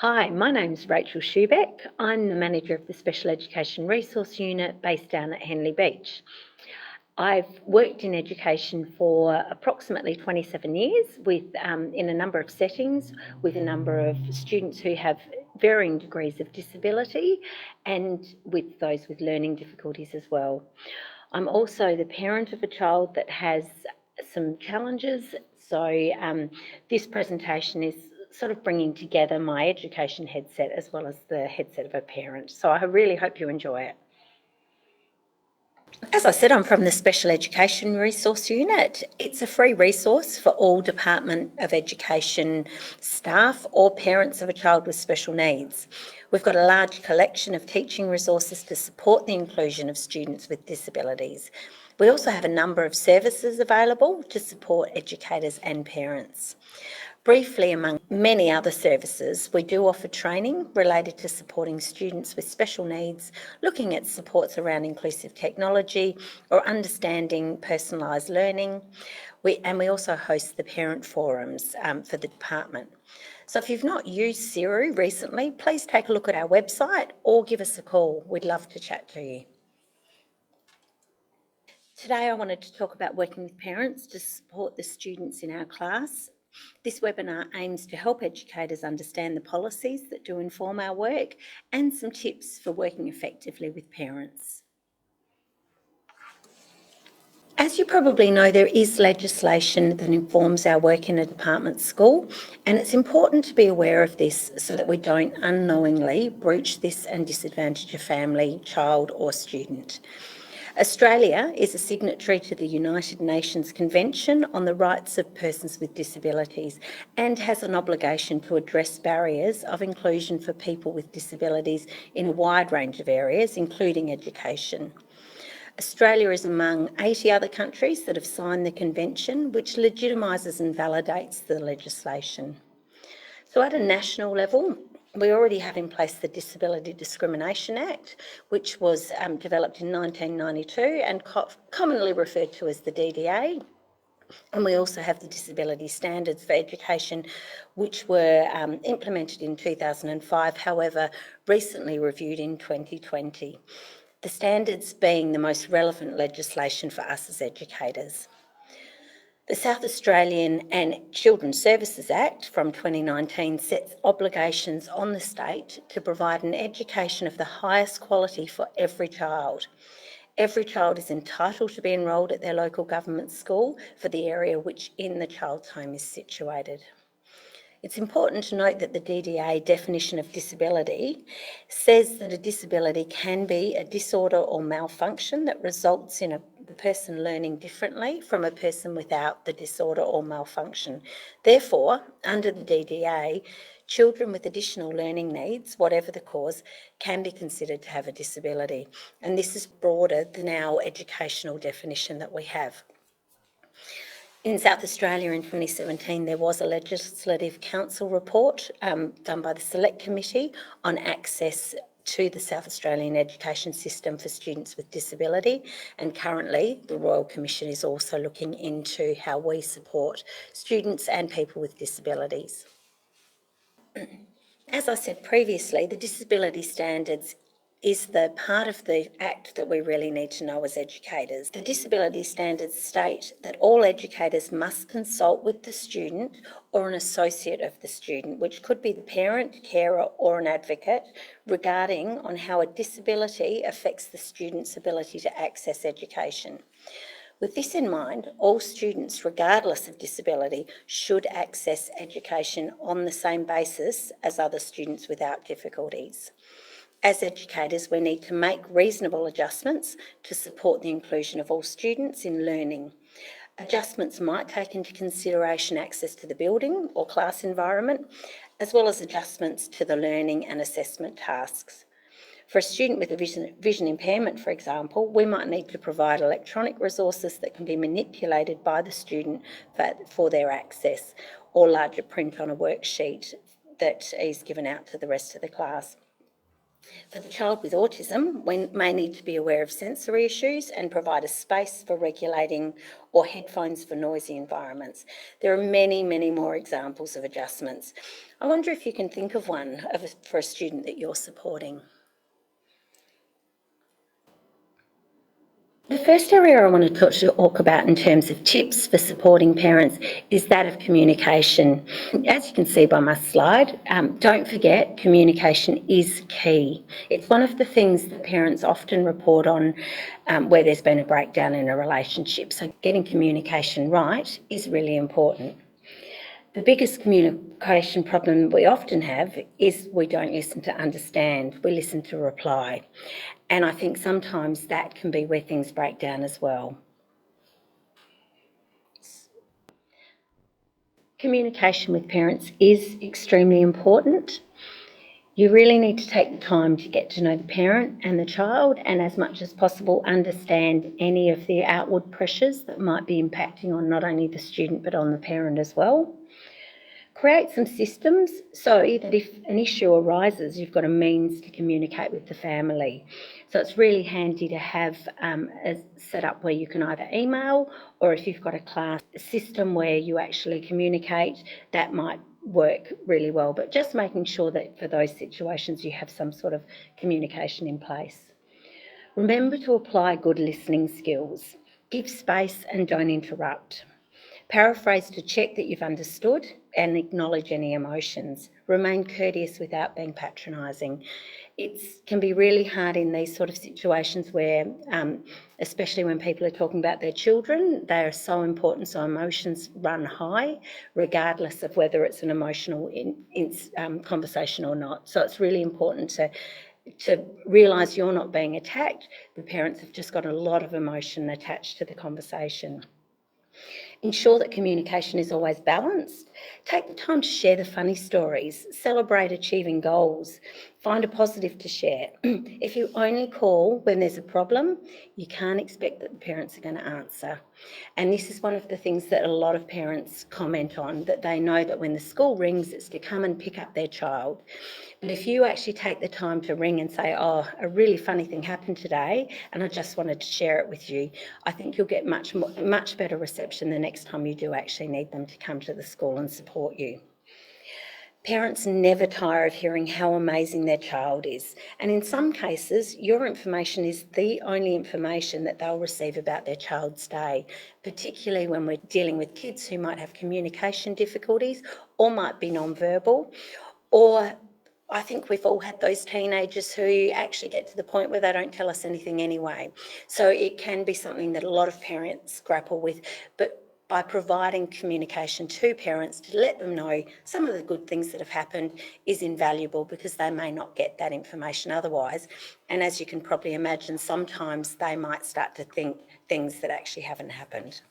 Hi, my name's Rachel Scheuboeck. I'm the manager of the Special Education Resource Unit based down at Henley Beach. I've worked in education for approximately 27 years in a number of settings with a number of students who have varying degrees of disability and with those with learning difficulties as well. I'm also the parent of a child that has some challenges, so this presentation is sort of bringing together my education headset as well as the headset of a parent. So I really hope you enjoy it. As I said, I'm from the Special Education Resource Unit. It's a free resource for all Department of Education staff or parents of a child with special needs. We've got a large collection of teaching resources to support the inclusion of students with disabilities. We also have a number of services available to support educators and parents. Briefly, among many other services, we do offer training related to supporting students with special needs, looking at supports around inclusive technology or understanding personalised learning. We also host the parent forums for the department. So if you've not used Siru recently, please take a look at our website or give us a call. We'd love to chat to you. Today I wanted to talk about working with parents to support the students in our class. This webinar aims to help educators understand the policies that do inform our work and some tips for working effectively with parents. As you probably know, there is legislation that informs our work in a department school, and it's important to be aware of this so that we don't unknowingly breach this and disadvantage a family, child or student. Australia is a signatory to the United Nations Convention on the Rights of Persons with Disabilities and has an obligation to address barriers of inclusion for people with disabilities in a wide range of areas, including education. Australia is among 80 other countries that have signed the convention, which legitimises and validates the legislation. So at a national level, we already have in place the Disability Discrimination Act, which was developed in 1992 and commonly referred to as the DDA. And we also have the Disability Standards for Education, which were implemented in 2005, however, recently reviewed in 2020. The standards being the most relevant legislation for us as educators. The South Australian and Children's Services Act from 2019 sets obligations on the state to provide an education of the highest quality for every child. Every child is entitled to be enrolled at their local government school for the area which in the child's home is situated. It's important to note that the DDA definition of disability says that a disability can be a disorder or malfunction that results in the person learning differently from a person without the disorder or malfunction. Therefore, under the DDA, children with additional learning needs, whatever the cause, can be considered to have a disability. And this is broader than our educational definition that we have. In South Australia in 2017, there was a Legislative Council report done by the Select Committee on access to the South Australian education system for students with disability, and currently the Royal Commission is also looking into how we support students and people with disabilities. As I said previously, the disability standards is the part of the Act that we really need to know as educators. The disability standards state that all educators must consult with the student or an associate of the student, which could be the parent, carer or an advocate, regarding on how a disability affects the student's ability to access education. With this in mind, all students, regardless of disability, should access education on the same basis as other students without difficulties. As educators, we need to make reasonable adjustments to support the inclusion of all students in learning. Adjustments might take into consideration access to the building or class environment, as well as adjustments to the learning and assessment tasks. For a student with a vision impairment, for example, we might need to provide electronic resources that can be manipulated by the student for their access, or larger print on a worksheet that is given out to the rest of the class. For the child with autism, we may need to be aware of sensory issues and provide a space for regulating or headphones for noisy environments. There are many, many more examples of adjustments. I wonder if you can think of one for a student that you're supporting. The first area I want to talk about in terms of tips for supporting parents is that of communication. As you can see by my slide, don't forget communication is key. It's one of the things that parents often report on where there's been a breakdown in a relationship. So getting communication right is really important. The biggest communication problem we often have is we don't listen to understand, we listen to reply. And I think sometimes that can be where things break down as well. Communication with parents is extremely important. You really need to take the time to get to know the parent and the child, and as much as possible understand any of the outward pressures that might be impacting on not only the student but on the parent as well. Create some systems so that if an issue arises, you've got a means to communicate with the family. So it's really handy to have a setup where you can either email, or if you've got a class system where you actually communicate, that might work really well. But just making sure that for those situations you have some sort of communication in place. Remember to apply good listening skills. Give space and don't interrupt. Paraphrase to check that you've understood and acknowledge any emotions. Remain courteous without being patronising. It can be really hard in these sort of situations where, especially when people are talking about their children, they are so important, so emotions run high, regardless of whether it's an emotional conversation or not. So it's really important to realise you're not being attacked. The parents have just got a lot of emotion attached to the conversation. Ensure that communication is always balanced. Take the time to share the funny stories. Celebrate achieving goals. Find a positive to share. If you only call when there's a problem, you can't expect that the parents are going to answer. And this is one of the things that a lot of parents comment on, that they know that when the school rings, it's to come and pick up their child. But if you actually take the time to ring and say, oh, a really funny thing happened today and I just wanted to share it with you, I think you'll get much better reception the next time you do actually need them to come to the school and support you. Parents never tire of hearing how amazing their child is. And in some cases, your information is the only information that they'll receive about their child's day, particularly when we're dealing with kids who might have communication difficulties or might be nonverbal, or I think we've all had those teenagers who actually get to the point where they don't tell us anything anyway. So it can be something that a lot of parents grapple with, but by providing communication to parents to let them know some of the good things that have happened is invaluable, because they may not get that information otherwise. And as you can probably imagine, sometimes they might start to think things that actually haven't happened.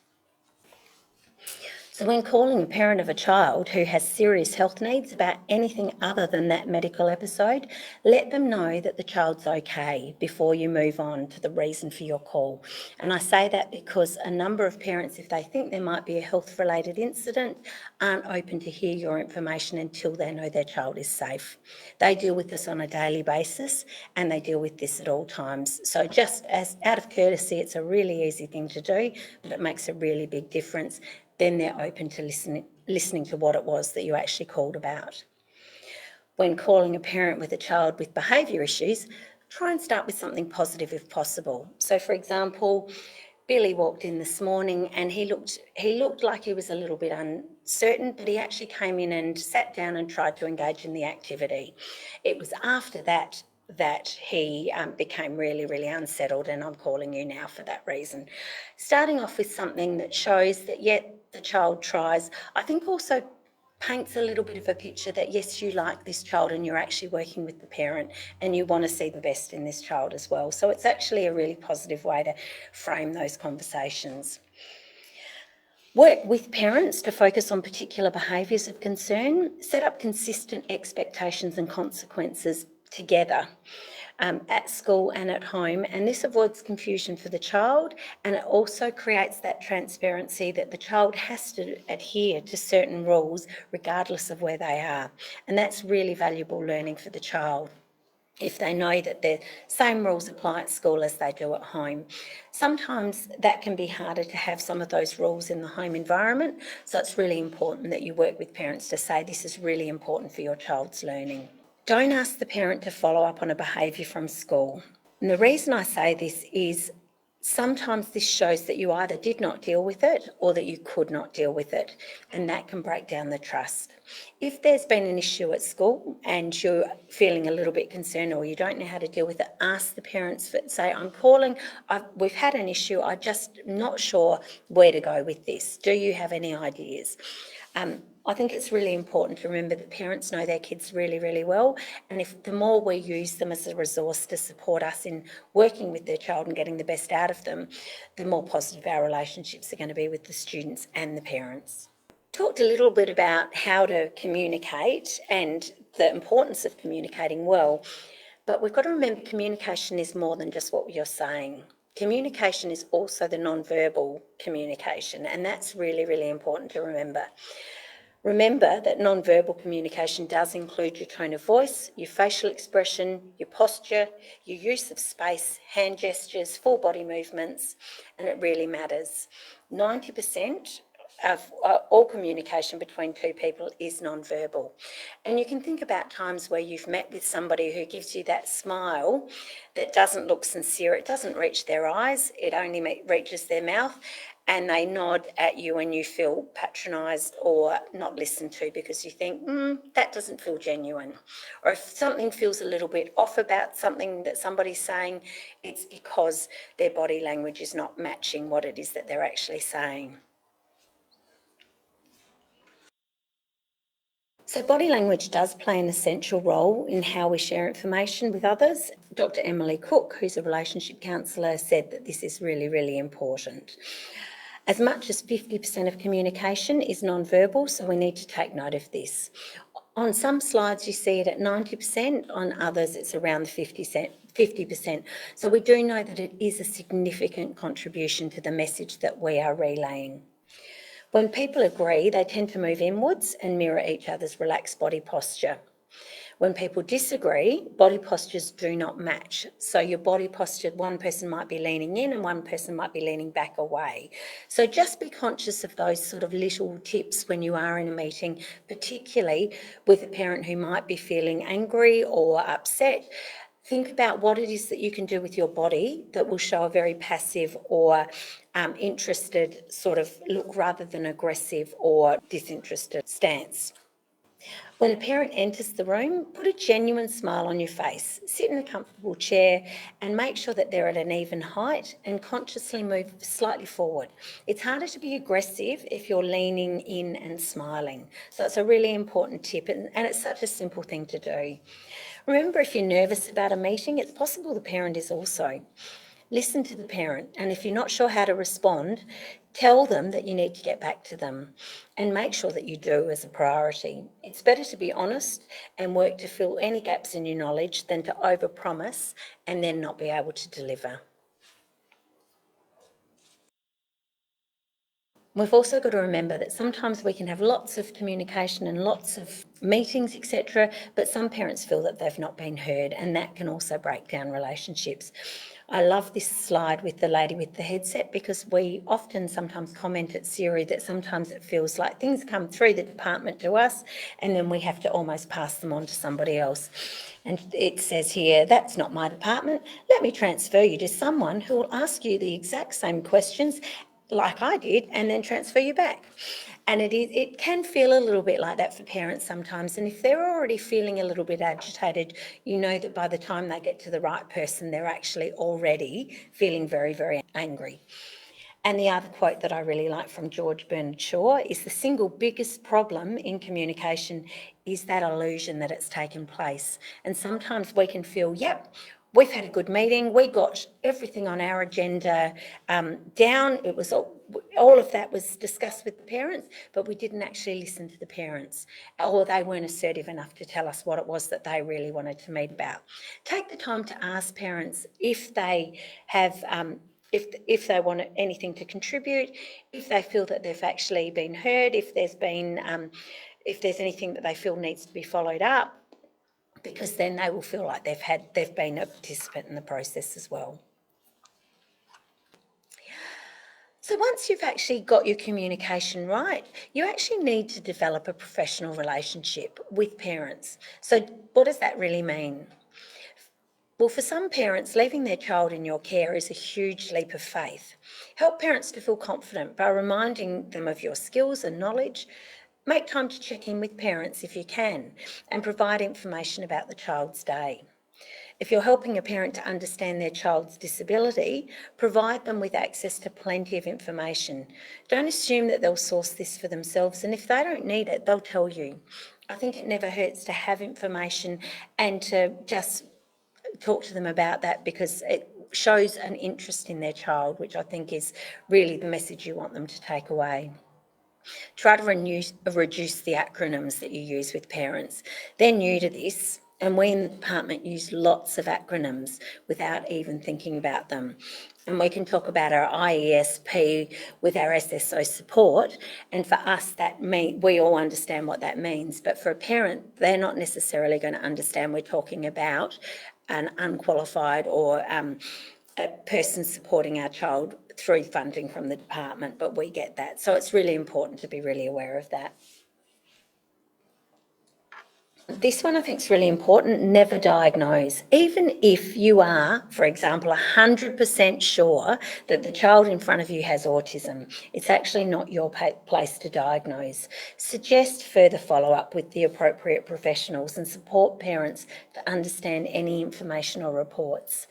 So when calling a parent of a child who has serious health needs about anything other than that medical episode, let them know that the child's okay before you move on to the reason for your call. And I say that because a number of parents, if they think there might be a health-related incident, aren't open to hear your information until they know their child is safe. They deal with this on a daily basis and they deal with this at all times. So just as out of courtesy, it's a really easy thing to do, but it makes a really big difference. Then they're open to listening to what it was that you actually called about. When calling a parent with a child with behaviour issues, try and start with something positive if possible. So, for example, Billy walked in this morning and he looked like he was a little bit uncertain, but he actually came in and sat down and tried to engage in the activity. It was after that he became really, really unsettled, and I'm calling you now for that reason. Starting off with something that shows that, yet the child tries, I think also paints a little bit of a picture that, yes, you like this child and you're actually working with the parent and you want to see the best in this child as well. So it's actually a really positive way to frame those conversations. Work with parents to focus on particular behaviours of concern. Set up consistent expectations and consequences together at school and at home, and this avoids confusion for the child, and it also creates that transparency that the child has to adhere to certain rules regardless of where they are, and that's really valuable learning for the child. if they know that the same rules apply at school as they do at home. Sometimes that can be harder to have some of those rules in the home environment, so it's really important that you work with parents to say this is really important for your child's learning. Don't ask the parent to follow up on a behaviour from school. And the reason I say this is sometimes this shows that you either did not deal with it or that you could not deal with it, and that can break down the trust. If there's been an issue at school and you're feeling a little bit concerned or you don't know how to deal with it, ask the parents, say, I'm calling, we've had an issue, I'm just not sure where to go with this. Do you have any ideas? I think it's really important to remember that parents know their kids really, really well, and if the more we use them as a resource to support us in working with their child and getting the best out of them, the more positive our relationships are going to be with the students and the parents. Talked a little bit about how to communicate and the importance of communicating well, but we've got to remember communication is more than just what you're saying. Communication is also the non-verbal communication, and that's really, really important to remember. Remember that non-verbal communication does include your tone of voice, your facial expression, your posture, your use of space, hand gestures, full body movements, and it really matters. 90% of all communication between two people is non-verbal. And you can think about times where you've met with somebody who gives you that smile that doesn't look sincere, it doesn't reach their eyes, it only reaches their mouth, and they nod at you and you feel patronised or not listened to because you think, that doesn't feel genuine. Or if something feels a little bit off about something that somebody's saying, it's because their body language is not matching what it is that they're actually saying. So body language does play an essential role in how we share information with others. Dr. Emily Cook, who's a relationship counsellor, said that this is really, really important. As much as 50% of communication is non-verbal, so we need to take note of this. On some slides you see it at 90%, on others it's around the 50%. So we do know that it is a significant contribution to the message that we are relaying. When people agree, they tend to move inwards and mirror each other's relaxed body posture. When people disagree, body postures do not match. So your body posture, one person might be leaning in and one person might be leaning back away. So just be conscious of those sort of little tips when you are in a meeting, particularly with a parent who might be feeling angry or upset. Think about what it is that you can do with your body that will show a very passive or interested sort of look rather than aggressive or disinterested stance. When a parent enters the room, put a genuine smile on your face, sit in a comfortable chair and make sure that they're at an even height and consciously move slightly forward. It's harder to be aggressive if you're leaning in and smiling. So it's a really important tip and it's such a simple thing to do. Remember, if you're nervous about a meeting, it's possible the parent is also. Listen to the parent, and if you're not sure how to respond, tell them that you need to get back to them and make sure that you do as a priority. It's better to be honest and work to fill any gaps in your knowledge than to overpromise and then not be able to deliver. We've also got to remember that sometimes we can have lots of communication and lots of meetings, etc., but some parents feel that they've not been heard, and that can also break down relationships. I love this slide with the lady with the headset because we often sometimes comment at Siri that sometimes it feels like things come through the department to us and then we have to almost pass them on to somebody else. And it says here, that's not my department. Let me transfer you to someone who will ask you the exact same questions like I did, and then transfer you back. And it can feel a little bit like that for parents sometimes. And if they're already feeling a little bit agitated, you know that by the time they get to the right person, they're actually already feeling very, very angry. And the other quote that I really like from George Bernard Shaw is the single biggest problem in communication is that illusion that it's taken place. And sometimes we can feel, yep, we've had a good meeting, we got everything on our agenda down, it was all of that was discussed with the parents, but we didn't actually listen to the parents, or they weren't assertive enough to tell us what it was that they really wanted to meet about. Take the time to ask parents if they have if they want anything to contribute, if they feel that they've actually been heard, if there's anything that they feel needs to be followed up. because then they will feel like they've been a participant in the process as well. So once you've actually got your communication right, you actually need to develop a professional relationship with parents. So what does that really mean? Well, for some parents, leaving their child in your care is a huge leap of faith. Help parents to feel confident by reminding them of your skills and knowledge. Make time to check in with parents if you can, and provide information about the child's day. If you're helping a parent to understand their child's disability, provide them with access to plenty of information. Don't assume that they'll source this for themselves, and if they don't need it, they'll tell you. I think it never hurts to have information and to just talk to them about that, because it shows an interest in their child, which I think is really the message you want them to take away. Try to reduce the acronyms that you use with parents. They're new to this, and we in the department use lots of acronyms without even thinking about them. And we can talk about our IESP with our SSO support, and for us we all understand what that means, but for a parent, they're not necessarily going to understand we're talking about an unqualified or a person supporting our child through funding from the department, but we get that. So it's really important to be really aware of that. This one I think is really important. Never diagnose. Even if you are, for example, 100% sure that the child in front of you has autism, it's actually not your place to diagnose. Suggest further follow-up with the appropriate professionals and support parents to understand any information or reports.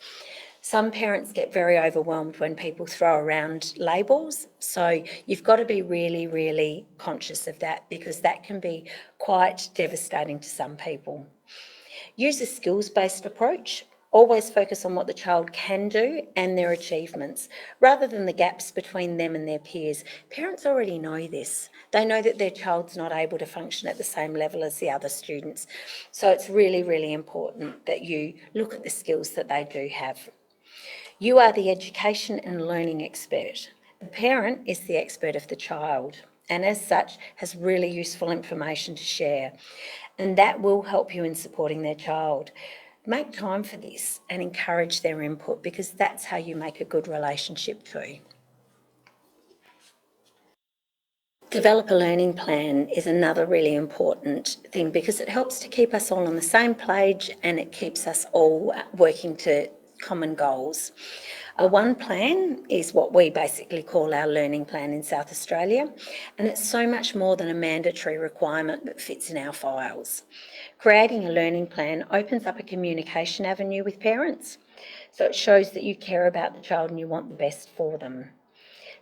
Some parents get very overwhelmed when people throw around labels, so you've got to be really, really conscious of that, because that can be quite devastating to some people. Use a skills-based approach. Always focus on what the child can do and their achievements, rather than the gaps between them and their peers. Parents already know this. They know that their child's not able to function at the same level as the other students. So it's really, really important that you look at the skills that they do have. You are the education and learning expert. The parent is the expert of the child, and as such has really useful information to share, and that will help you in supporting their child. Make time for this and encourage their input, because that's how you make a good relationship too. Develop a learning plan is another really important thing, because it helps to keep us all on the same page and it keeps us all working to common goals. A one plan is what we basically call our learning plan in South Australia, and it's so much more than a mandatory requirement that fits in our files. Creating a learning plan opens up a communication avenue with parents, so it shows that you care about the child and you want the best for them.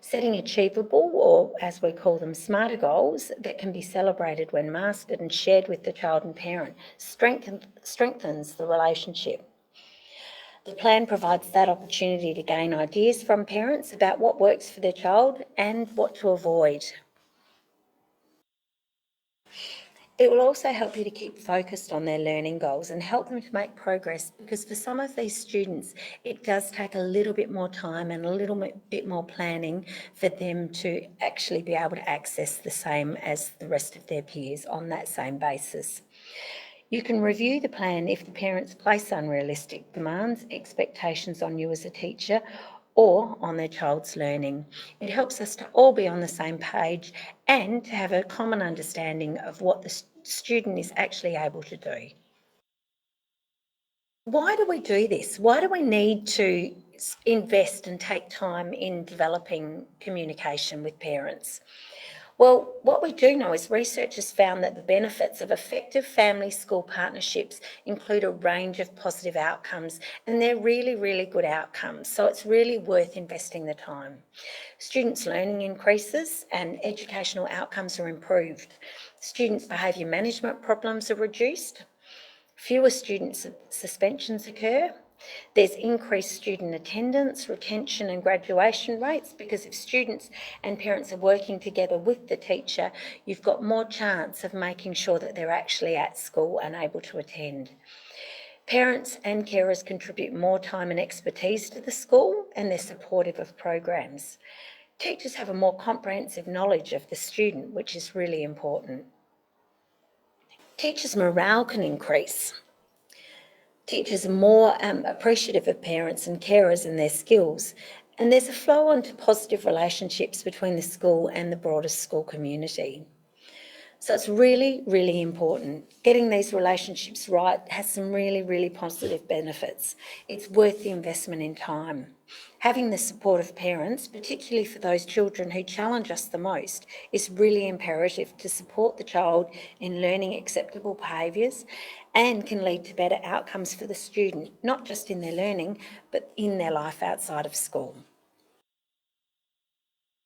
Setting achievable, or as we call them, smarter goals that can be celebrated when mastered and shared with the child and parent strengthens the relationship. The plan provides that opportunity to gain ideas from parents about what works for their child and what to avoid. It will also help you to keep focused on their learning goals and help them to make progress, because for some of these students, it does take a little bit more time and a little bit more planning for them to actually be able to access the same as the rest of their peers on that same basis. You can review the plan if the parents place unrealistic demands, expectations on you as a teacher, or on their child's learning. It helps us to all be on the same page and to have a common understanding of what the student is actually able to do. Why do we do this? Why do we need to invest and take time in developing communication with parents? Well, what we do know is research has found that the benefits of effective family-school partnerships include a range of positive outcomes, and they're really, really good outcomes. So it's really worth investing the time. Students' learning increases and educational outcomes are improved. Students' behaviour management problems are reduced. Fewer student suspensions occur. There's increased student attendance, retention and graduation rates, because if students and parents are working together with the teacher, you've got more chance of making sure that they're actually at school and able to attend. Parents and carers contribute more time and expertise to the school, and they're supportive of programs. Teachers have a more comprehensive knowledge of the student, which is really important. Teachers' morale can increase. Teachers are more appreciative of parents and carers and their skills, and there's a flow on to positive relationships between the school and the broader school community. So it's really, really important. Getting these relationships right has some really, really positive benefits. It's worth the investment in time. Having the support of parents, particularly for those children who challenge us the most, is really imperative to support the child in learning acceptable behaviours and can lead to better outcomes for the student, not just in their learning, but in their life outside of school.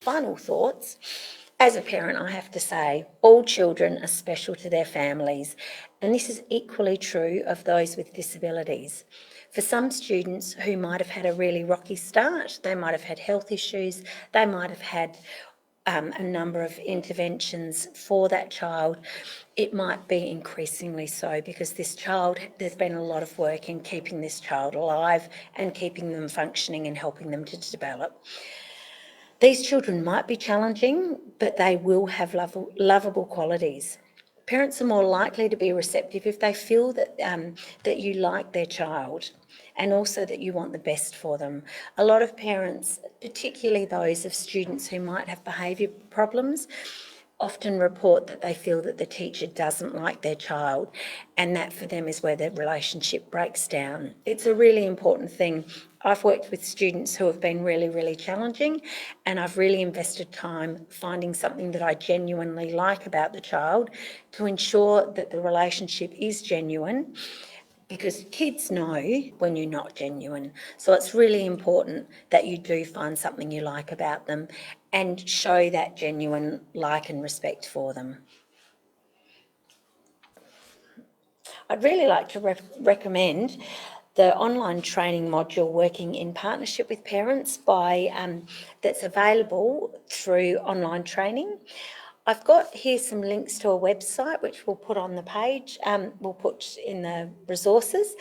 Final thoughts. As a parent, I have to say, all children are special to their families, and this is equally true of those with disabilities. For some students who might have had a really rocky start, they might have had health issues, they might have had a number of interventions for that child. It might be increasingly so because there's been a lot of work in keeping this child alive and keeping them functioning and helping them to develop. These children might be challenging, but they will have lovable qualities. Parents are more likely to be receptive if they feel that you like their child and also that you want the best for them. A lot of parents, particularly those of students who might have behaviour problems, often report that they feel that the teacher doesn't like their child, and that for them is where their relationship breaks down. It's a really important thing. I've worked with students who have been really, really challenging, and I've really invested time finding something that I genuinely like about the child to ensure that the relationship is genuine, because kids know when you're not genuine. So it's really important that you do find something you like about them and show that genuine like and respect for them. I'd really like to recommend the online training module working in partnership with parents that's available through online training. I've got here some links to a website which we'll put on the page, we'll put in the resources.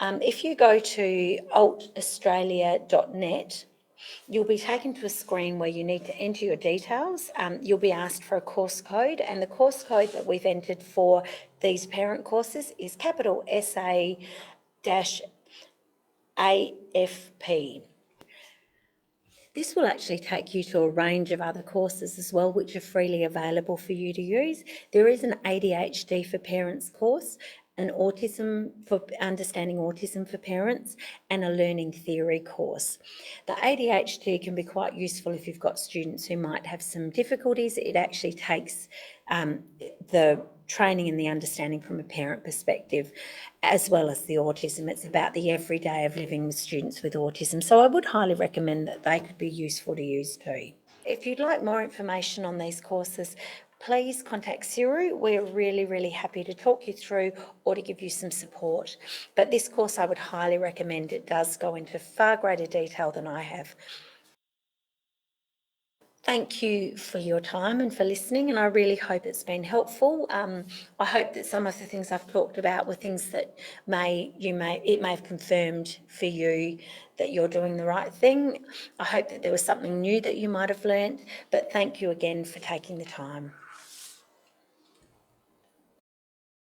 If you go to altaustralia.net, you'll be taken to a screen where you need to enter your details. You'll be asked for a course code, and the course code that we've entered for these parent courses is capital SA-AFP. This will actually take you to a range of other courses as well, which are freely available for you to use. There is an ADHD for Parents course, an autism for understanding autism for parents, and a learning theory course. The ADHD can be quite useful if you've got students who might have some difficulties. It actually takes the training and the understanding from a parent perspective, as well as the autism. It's about the everyday of living with students with autism. So I would highly recommend that they could be useful to use too. If you'd like more information on these courses, please contact Siru. We're really, really happy to talk you through or to give you some support. But this course I would highly recommend. It does go into far greater detail than I have. Thank you for your time and for listening, and I really hope it's been helpful. I hope that some of the things I've talked about were things that it may have confirmed for you that you're doing the right thing. I hope that there was something new that you might have learnt, but thank you again for taking the time.